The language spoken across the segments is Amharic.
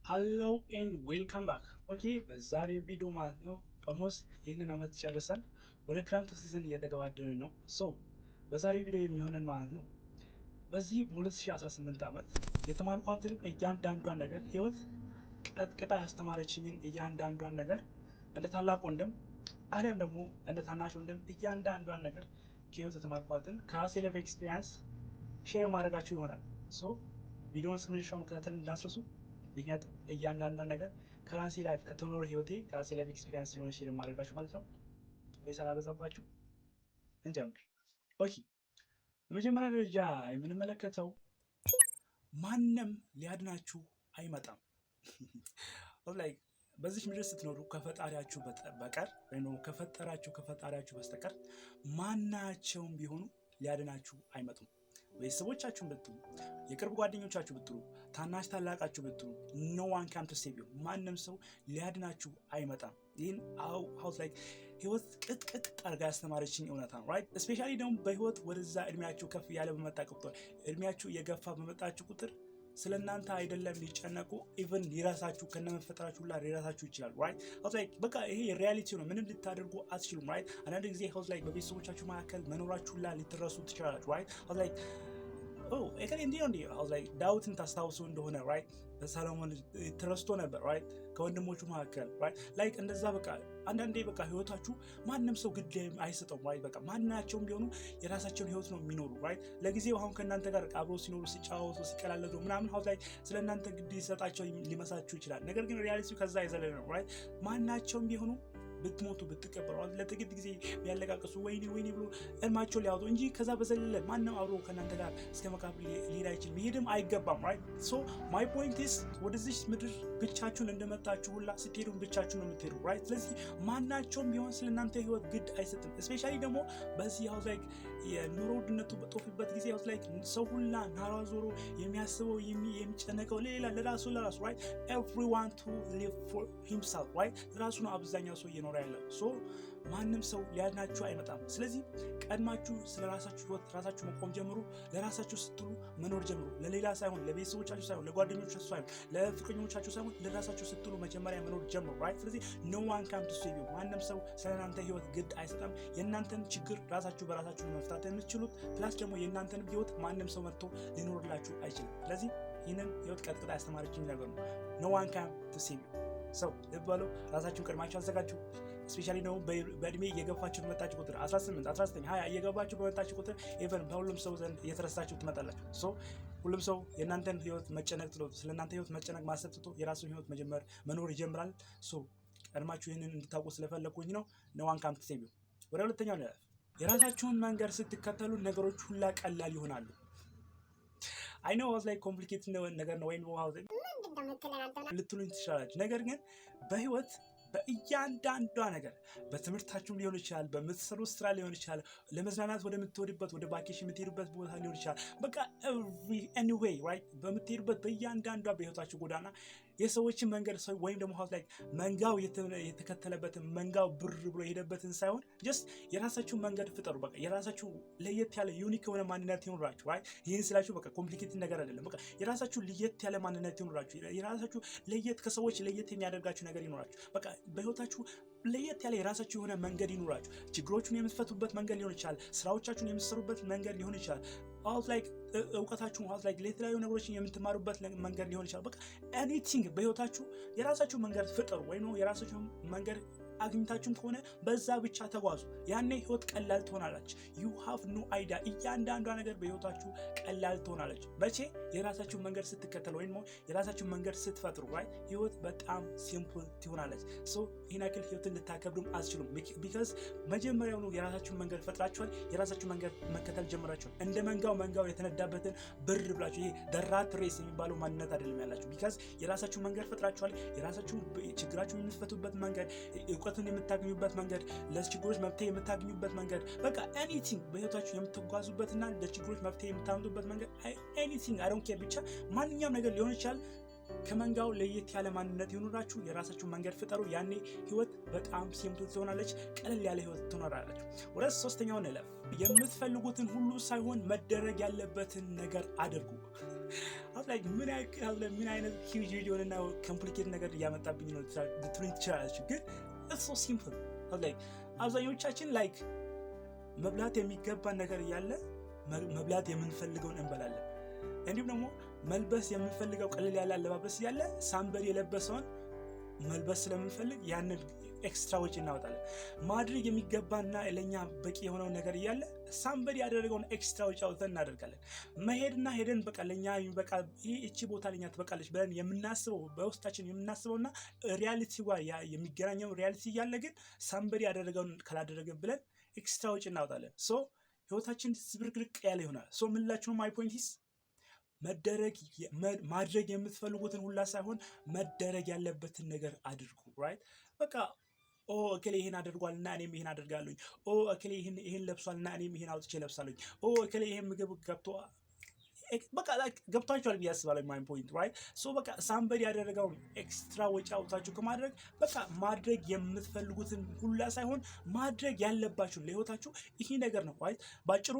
ሀሎ ኤንድ ዌልካም ባክ። ኦኬ በዛሬ ቪዲዮ ማለት ነው ኦልሞስት ይህንን አመት ጨርሰን ወደ ክረምት ሲዝን እየተገባደድን ነው። ሶ በዛሬ ቪዲዮ የሚሆነን ማለት ነው በዚህ በ2018 ዓመት የተማርኳትን እያንዳንዷን ነገር ህይወት ቀጥቅጣ ያስተማረችኝን እያንዳንዷን ነገር እንደ ታላቅ ወንድም አሊያም ደግሞ እንደ ታናሽ ወንድም እያንዳንዷን ነገር ከህይወት የተማርኳትን ከራሴ ላይፍ ኤክስፒሪየንስ ሼር ማድረጋችሁ ይሆናል። ሶ ቪዲዮውን እስከመጨረሻው መከታተል እንዳትረሱ። ምክንያቱም እያንዳንዷን ነገር ከራሴ ላይ ከተኖረ ህይወቴ ከራሴ ላይ ኤክስፒሪየንስ ሊሆን ሼር ማድረጋችሁ ማለት ነው። ወይስ አላበዛባችሁ? እንጀምር። ኦኬ በመጀመሪያ ደረጃ የምንመለከተው ማንም ሊያድናችሁ አይመጣም። ላይ በዚህ ምድር ስትኖሩ ከፈጣሪያችሁ በቀር ወይም ደግሞ ከፈጣሪያችሁ በስተቀር ማናቸውም ቢሆኑ ሊያድናችሁ አይመጡም። ቤተሰቦቻችሁን ብትሉ፣ የቅርብ ጓደኞቻችሁ ብትሉ፣ ታናሽ ታላቃችሁ ብትሉ ኖ ዋን ካም ቱ ሴቭ ዩ። ማንም ሰው ሊያድናችሁ አይመጣም። ይህን ላይ ህይወት ቅጥቅጥ አድርጋ ያስተማረችኝ እውነታ ነው። ራይት እስፔሻሊ ደግሞ በህይወት ወደዛ እድሜያችሁ ከፍ ያለ በመጣ ቁጥር እድሜያችሁ እየገፋ በመጣችሁ ቁጥር ስለ እናንተ አይደለም ሊጨነቁ ኢቨን ሊራሳችሁ ከነመፈጠራችሁ ሁላ ሊራሳችሁ ይችላል። ራይት በቃ ይሄ ሪያሊቲ ነው። ምንም ልታደርጉ አትችሉም። ራይት አንዳንድ ጊዜ በቤተሰቦቻችሁ መካከል መኖራችሁ ሁላ ሊትረሱ ትችላላችሁ። ራይት እከሌ እንዲህ ነው እንዲህ ዳዊትን ታስታውሱ እንደሆነ ራይት በሰሎሞን ተረስቶ ነበር። ራይት ከወንድሞቹ መካከል ራይት እንደዛ በቃ አንዳንዴ በቃ ህይወታችሁ ማንም ሰው ግድ አይሰጠውም። ራይት በቃ ማናቸውም ቢሆኑ የራሳቸውን ህይወት ነው የሚኖሩ። ራይት ለጊዜው አሁን ከእናንተ ጋር አብሮ ሲኖሩ ሲጫወቱ ሲቀላለዱ ምናምን ላይ ስለ እናንተ ግድ ሊሰጣቸው ሊመሳችሁ ይችላል። ነገር ግን ሪያሊቲው ከዛ የዘለለ ነው። ራይት ማናቸውም ቢሆኑ ብትሞቱ ብትቀበሩ ለጥቂት ጊዜ ቢያለቃቅሱ ወይኔ ብሎ እልማቸው ሊያወጡ እንጂ ከዛ በዘለለ ማንም አብሮ ከእናንተ ጋር እስከ መቃብር ሊሄድ አይችልም፣ ሊሄድም አይገባም። ራይት ሶ ማይ ፖይንት ኢዝ ወደዚህ ምድር ብቻችሁን እንደመጣችሁ ሁላ ስትሄዱ ብቻችሁን ነው የምትሄዱ። ራይት ስለዚህ ማናቸውም ቢሆን ስለ እናንተ ህይወት ግድ አይሰጥም። እስፔሻሊ ደግሞ በዚህ የኑሮ ውድነቱ በጦፍበት ጊዜ ሰው ሁላ ናራ ዞሮ የሚያስበው የሚጨነቀው ሌላ ለራሱ ራይት ኤቭሪዋን ቱ ሊቭ ፎር ሂምሰልፍ ራይት ለራሱ ነው አብዛኛው ሰው እየኖረ ያለው። ሶ ማንም ሰው ሊያድናችሁ አይመጣም። ስለዚህ ቀድማችሁ ስለ ራሳችሁ ህይወት ራሳችሁ መቆም ጀምሩ። ለራሳችሁ ስትሉ መኖር ጀምሩ። ለሌላ ሳይሆን፣ ለቤተሰቦቻችሁ ሳይሆን፣ ለጓደኞቻችሁ ሳይሆን፣ ለፍቅረኞቻችሁ ሳይሆን ለራሳችሁ ስትሉ መጀመሪያ መኖር ጀምሩ። ራይት ስለዚህ ኖ ዋን ካም ቱ ሴቭ ዩ። ማንም ሰው ስለ እናንተ ህይወት ግድ አይሰጣም። የእናንተን ችግር ራሳችሁ በራሳችሁ መፍታት የምትችሉት ፕላስ ደግሞ የእናንተን ህይወት ማንም ሰው መጥቶ ሊኖርላችሁ አይችልም። ስለዚህ ይህንን ህይወት ቀጥቅጣ ያስተማረችኝ ነገር ነው። ኖ ዋን ካም ቱ ሴቭ ዩ። ሰው ልብ በሉ፣ ራሳችሁን ቀድማችሁ አዘጋጁ። ስፔሻሊ ደግሞ በእድሜ እየገፋችሁ በመጣችሁ ቁጥር 18፣ 19፣ 20 እየገባችሁ በመጣችሁ ቁጥር ኢቨን በሁሉም ሰው ዘንድ እየተረሳችሁ ትመጣላችሁ። ሶ ሁሉም ሰው የእናንተን ህይወት መጨነቅ ጥሎ ስለ እናንተ ህይወት መጨነቅ ማሰብ ትቶ የራሱን ህይወት መኖር ይጀምራል። ሶ ቀድማችሁ ይህንን እንድታውቁ ስለፈለኩኝ ነው። ኖ ዋን ካም ቱ ሴቭ ዩ። ወደ ሁለተኛው ነው። የራሳችሁን መንገድ ስትከተሉ ነገሮች ሁላ ቀላል ይሆናሉ። አይ ኖ ኮምፕሊኬት ነገር ነው ወይም ልትሉኝ ትችላላችሁ። ነገር ግን በህይወት በእያንዳንዷ ነገር በትምህርታችሁም ሊሆን ይችላል፣ በምትሰሩት ስራ ሊሆን ይችላል፣ ለመዝናናት ወደምትወዱበት ወደ ቫኬሽን የምትሄዱበት ቦታ ሊሆን ይችላል። በቃ ኤኒዌይ ራይት በምትሄዱበት በእያንዳንዷ በህይወታችሁ ጎዳና የሰዎችን መንገድ ወይም ደግሞ መንጋው የተከተለበትን መንጋው ብር ብሎ የሄደበትን ሳይሆን ጀስት የራሳችሁን መንገድ ፍጠሩ። በቃ የራሳችሁ ለየት ያለ ዩኒክ የሆነ ማንነት ይኖራችሁ። ራይት ይህን ስላችሁ በቃ ኮምፕሊኬት ነገር አይደለም። በቃ የራሳችሁ ለየት ያለ ማንነት ይኖራችሁ። የራሳችሁ ከሰዎች ለየት የሚያደርጋችሁ ነገር ይኖራችሁ። በቃ በህይወታችሁ ለየት ያለ የራሳችሁ የሆነ መንገድ ይኖራችሁ። ችግሮቹን የምትፈቱበት መንገድ ሊሆን ይችላል። ስራዎቻችሁን የምትሰሩበት መንገድ ሊሆን ይችላል። እውቀታችሁን ለተለያዩ ነገሮችን የምትማሩበት መንገድ ሊሆን ይችላል። በቃ ኤኒቲንግ በህይወታችሁ የራሳችሁ መንገድ ፍጠሩ። ወይም የራሳችሁ መንገድ አግኝታችሁም ከሆነ በዛ ብቻ ተጓዙ። ያኔ ህይወት ቀላል ትሆናለች። ዩ ሃቭ ኖ አይዲያ። እያንዳንዷ ነገር በህይወታችሁ ቀላል ትሆናለች። መቼ? የራሳችሁን መንገድ ስትከተሉ ወይም የራሳችሁን መንገድ ስትፈጥሩ ራይት ህይወት በጣም ሲምፕል ትሆናለች። ሶ ይህን ያክል ህይወትን ልታከብዱም አትችሉም። ቢካዝ መጀመሪያውኑ የራሳችሁን መንገድ ፈጥራችኋል። የራሳችሁን መንገድ መከተል ጀምራችኋል። እንደ መንጋው የተነዳበትን ብር ብላችሁ ይሄ ደራት ሬስ የሚባለው ማንነት አይደለም ያላችሁ። ቢካዝ የራሳችሁን መንገድ ፈጥራችኋል። የራሳችሁን ችግራችሁን የምትፈቱበት መንገድ፣ እውቀትን የምታገኙበት መንገድ፣ ለችግሮች መፍትሄ የምታገኙበት መንገድ፣ በቃ ኤኒቲንግ በህይወታችሁ የምትጓዙበትና ለችግሮች መፍትሄ የምታመጡበት መንገድ ኤኒቲንግ አይ ዶንት ኬር ብቻ ማንኛውም ነገር ሊሆን ይችላል። ከመንጋው ለየት ያለ ማንነት ይኖራችሁ። የራሳችሁን መንገድ ፍጠሩ። ያኔ ህይወት በጣም ሲምፕል ትሆናለች። ቀለል ያለ ህይወት ትኖራላችሁ። ወደ ሶስተኛው እንለፍ። የምትፈልጉትን ሁሉ ሳይሆን መደረግ ያለበትን ነገር አድርጉ። like ምን አይነት ሂውጅ የሆነና ኮምፕሊኬትድ ነገር እያመጣብኝ ነው ልትሉኝ ትችላላችሁ። ግን it's so simple like አብዛኞቻችን like መብላት የሚገባን ነገር እያለ መብላት የምንፈልገውን እንበላለን። እንዲሁም ደግሞ መልበስ የምንፈልገው ቀለል ያለ አለባበስ እያለ ሳምበሪ የለበሰውን መልበስ ስለምንፈልግ ያንን ኤክስትራ ወጪ እናወጣለን። ማድረግ የሚገባና ለኛ በቂ የሆነው ነገር እያለ ሳምበሪ ያደረገውን ኤክስትራ ወጪ አውጥተን እናደርጋለን። መሄድና ሄደን በቃ ለኛ በቃ እቺ ቦታ ለኛ ትበቃለች ብለን የምናስበው በውስጣችን የምናስበውና ሪያሊቲ ጋር የሚገናኘው ሪያሊቲ እያለ ግን ሳምበሪ ያደረገውን ካላደረገን ብለን ኤክስትራ ወጪ እናወጣለን። ሶ ህይወታችን ዝብርቅርቅ ያለ ይሆናል። ሶ ምንላችሁ ማይ ፖይንት ኢዝ ማድረግ የምትፈልጉትን ሁላ ሳይሆን መደረግ ያለበትን ነገር አድርጉ። ራይት በቃ እከሌ ይሄን አድርጓልና እኔም ይሄን አደርጋለሁ። እከሌ ይሄን ለብሷልና እኔም ይሄን አውጥቼ ለብሳለሁ። እከሌ ይሄን ምግብ በቃ ገብቷችኋል ብዬ አስባለሁ። ማይ ፖይንት ራይት። ሶ በቃ ሳምበሪ ያደረገውን ኤክስትራ ወጪ አውጥታችሁ ከማድረግ በቃ ማድረግ የምትፈልጉትን ሁላ ሳይሆን ማድረግ ያለባችሁ ለህይወታችሁ ይሄ ነገር ነው። ራይት ባጭሩ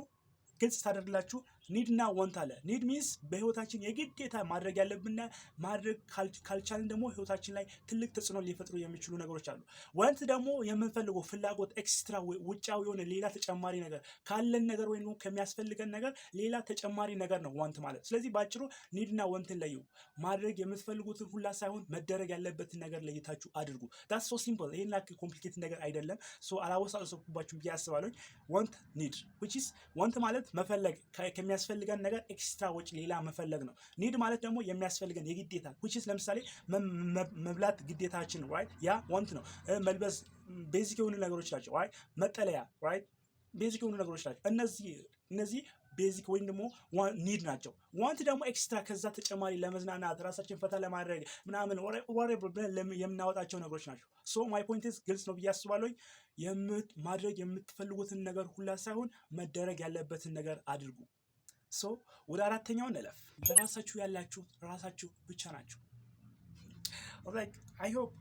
ግልጽ ታደርግላችሁ ኒድ እና ወንት አለ። ኒድ ሚንስ በህይወታችን የግዴታ ማድረግ ያለብንና ማድረግ ካልቻልን ደግሞ ህይወታችን ላይ ትልቅ ተጽዕኖ ሊፈጥሩ የሚችሉ ነገሮች አሉ። ወንት ደግሞ የምንፈልገው ፍላጎት ኤክስትራ ውጫዊ የሆነ ሌላ ተጨማሪ ነገር ካለን ነገር ወይም ከሚያስፈልገን ነገር ሌላ ተጨማሪ ነገር ነው ወንት ማለት። ስለዚህ ባጭሩ ኒድ እና ወንትን ለዩ። ማድረግ የምትፈልጉትን ሁላ ሳይሆን መደረግ ያለበትን ነገር ለይታችሁ አድርጉ። ዳትስ ሶ ሲምፕል። ይሄን ላክ ኮምፕሊኬትድ ነገር አይደለም። ሶ አላወሳሰብኩባችሁም ብዬ አስባለሁ። ወንት ኒድ which is ወንት ማለት መፈለግ ከሚያስፈልገን ነገር ኤክስትራ ወጪ ሌላ መፈለግ ነው። ኒድ ማለት ደግሞ የሚያስፈልገን የግዴታ which is ለምሳሌ መብላት ግዴታችን ነው ራይት ያ ወንት ነው። መልበስ ቤዚክ የሆኑ ነገሮች ናቸው ራይት። መጠለያ ራይት ቤዚክ የሆኑ ነገሮች ናቸው። እነዚህ ቤዚክ ወይም ደግሞ ኒድ ናቸው። ዋንት ደግሞ ኤክስትራ ከዛ ተጨማሪ ለመዝናናት ራሳችን ፈታ ለማድረግ ምናምን whatever ብለን የምናወጣቸው ነገሮች ናቸው። ሶ ማይ ፖይንት ኢዝ ግልጽ ነው ብዬ አስባለሁ። ማድረግ የምትፈልጉትን ነገር ሁላ ሳይሆን መደረግ ያለበትን ነገር አድርጉ። ሶ ወደ አራተኛው እንለፍ። ለራሳችሁ ያላችሁ ራሳችሁ ብቻ ናችሁ። ላይክ አይ ሆፕ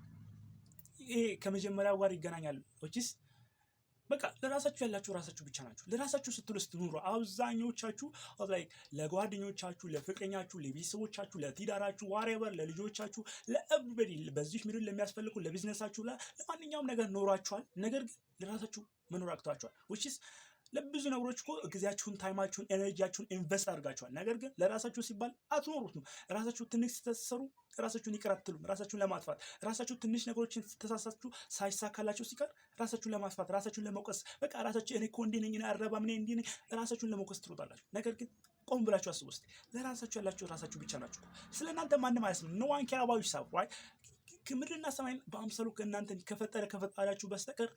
ይሄ ከመጀመሪያው ጋር ይገናኛል። ኦኬስ በቃ ለራሳችሁ ያላችሁ ራሳችሁ ብቻ ናችሁ። ለራሳችሁ ስትሉ ስትኖሩ አብዛኞቻችሁ ላይክ ለጓደኞቻችሁ፣ ለፍቅረኛችሁ፣ ለቤተሰቦቻችሁ፣ ለትዳራችሁ whatever ለልጆቻችሁ ለኤቭሪባዲ በዚህ ምድር ለሚያስፈልጉ ለቢዝነሳችሁ ለማንኛውም ነገር ኖራችኋል። ነገር ግን ለራሳችሁ መኖር አቅቷችኋል። which is ለብዙ ነገሮች እኮ ጊዜያችሁን፣ ታይማችሁን፣ ኤነርጂያችሁን ኢንቨስት አድርጋችኋል። ነገር ግን ለራሳችሁ ሲባል አትኖሩትም። ራሳችሁ ትንሽ ስትሰሩ ራሳችሁን ይቅር አትሉም። ራሳችሁን ለማጥፋት ራሳችሁ ትንሽ ነገሮችን ተሳሳችሁ ሳይሳካላችሁ ሲቀር ራሳችሁን ለማጥፋት ራሳችሁን ለመውቀስ በቃ ራሳችሁ እኔ እኮ እንዲህ ነኝ አረባም እኔ እንዲህ ነኝ ራሳችሁን ለመውቀስ ትሮጣላችሁ። ነገር ግን ቆም ብላችሁ አስቡ እስቲ። ለራሳችሁ ያላችሁ ራሳችሁ ብቻ ናችሁ። ስለናንተ ማንም አያስብም። no one care about yourself right? ከምድርና ሰማይን በአምሳሉ ከእናንተን ከፈጣሪያችሁ በስተቀር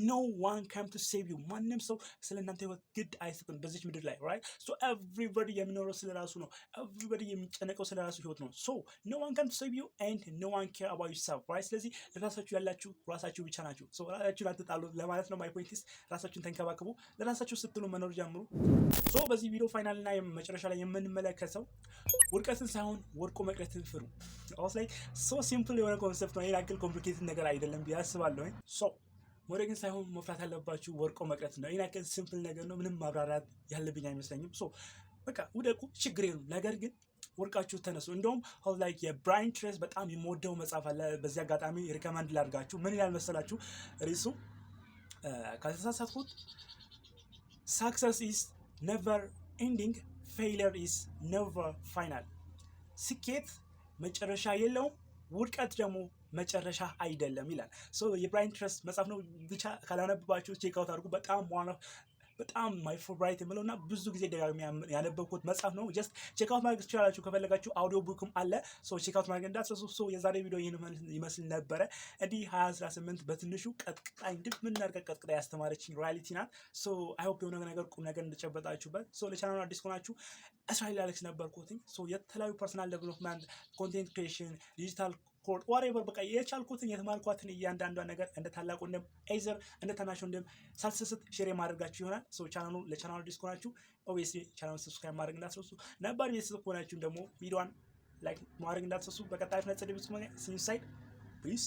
no one came to save you። ማንም ሰው ስለእናንተ ህይወት ግድ አይሰጥም በዚህ ምድር ላይ right? so everybody የሚኖረው ስለራሱ ነው። everybody የሚጨነቀው ስለራሱ ህይወት ነው። so no one came to save you and no one care about yourself right? ስለዚህ ለራሳችሁ ያላችሁ ራሳችሁ ብቻ ናችሁ። so ራሳችሁን አትጣሉ ለማለት ነው። my point is ራሳችሁን ተንከባከቡ። ለራሳችሁ ስትሉ መኖር ጀምሩ። so በዚህ ቪዲዮ ፋይናል እና መጨረሻ ላይ የምንመለከተው ውድቀትን ሳይሆን ወድቆ መቅረትን ፍሩ። አውስ ላይ so simple የሆነ ኮንሰፕት ነው። ያክል ኮምፕሊኬትድ ነገር አይደለም ብዬ አስባለሁ። so ወደግን ሳይሆን መፍራት ያለባችሁ ወድቆ መቅረት ነው። ያክል ሲምፕል ነገር ነው። ምንም ማብራራት ያለብኝ አይመስለኝም። so በቃ ውደቁ፣ ችግር የለም። ነገር ግን ወድቃችሁ ተነሱ። እንደውም how like የብራያን ትሬሲ በጣም የምወደው መጽሐፍ አለ። በዚህ አጋጣሚ ሪከመንድ ላድርጋችሁ። ምን ይላል መሰላችሁ? ሪሱ ካልተሳሳትኩት success is never ending, failure is never final። ስኬት መጨረሻ የለውም፣ ውድቀት ደግሞ መጨረሻ አይደለም ይላል። ሶ የብራያን ትሬሲ መጽሐፍ ነው። ብቻ ካላነበባችሁ ቼክ አውት አድርጉ። በጣም ማይ ፌቨራይት የምለውና ብዙ ጊዜ ደጋግሜ ያነበብኩት መጽሐፍ ነው። ጀስት ቼክ አውት ማድረግ ትችላላችሁ ከፈለጋችሁ። አውዲዮ ቡክም አለ። ሶ ቼክ አውት ማድረግ እንዳትረሱ። ሶ የዛሬ ቪዲዮ ይሄን ይመስል ነበረ። እንዲህ 2018 በትንሹ ቀጥቅጣኝ ቀጥቅጣ ያስተማረችኝ ሪያሊቲ ናት። ሶ አይ ሆፕ የሆነ ነገር ቁም ነገር እንደጨበጣችሁበት። ሶ ለቻናሉ አዲስ ሆናችሁ እስራኤል አሌክስ ነበርኩኝ። ሶ የተለያዩ ፐርሰናል ዴቨሎፕመንት፣ ኮንቴንት ክሬሽን፣ ዲጂታል ኮድ whatever በቃ የቻልኩትን የተማርኳትን እያንዳንዷን ነገር እንደ ታላቁ እንደም ኤዘር እንደ ታናሹ እንደም ሳልሰስት ሼር ማድረጋችሁ ይሆናል። ሶ ለቻናሉ አዲስ ሆናችሁ ኦብቪየስሊ ቻናሉን ሰብስክራይብ ማድረግ እንዳትረሱ። ነባር ቤተሰብ ሆናችሁ ደግሞ ቪዲዮዋን ላይክ ማድረግ እንዳትረሱ። በቀጣይ ነጥብ ቢስ ፒስ